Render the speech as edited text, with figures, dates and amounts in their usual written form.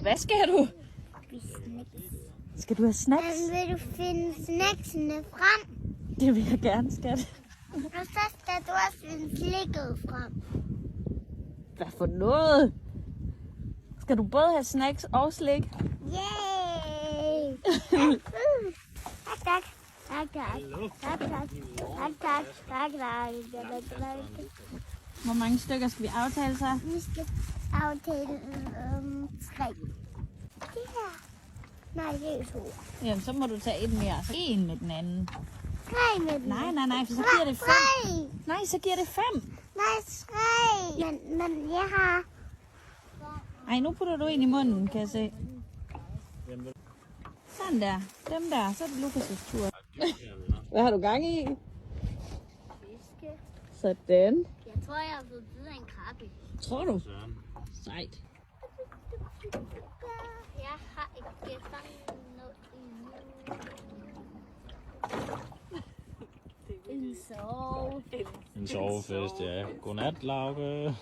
Hvad skal du? Skal du have snacks? Vil du finde snacksene frem? Det vil jeg gerne, skat. Og så skal du også finde slikket frem. Hvad for noget? Skal du både have snacks og slik? Yay! Tak. Tak, tak. Tak, tak. Tak, tak. Tak, tak. Hvor mange stykker skal vi aftale så? Vi skal aftale 3. Det her. Nej, det er 2. Jamen, så må du tage et mere, så en med den anden. 3 med den. Nej, for så giver det 5. 3. Nej, så giver det 5. Nej, 3. Men jeg har... Ej, nu putter du en i munden, kan jeg se. Sådan der. Dem der. Så er det Lukas' tur. Hvad har du gang i? Fiske. Sådan. Jeg tror, jeg har fået bid af en krabbe. Tror du? Sejt. Jeg har ikke fanget noget endnu. En sove. En sovefest, ja. Godnat, Lauke.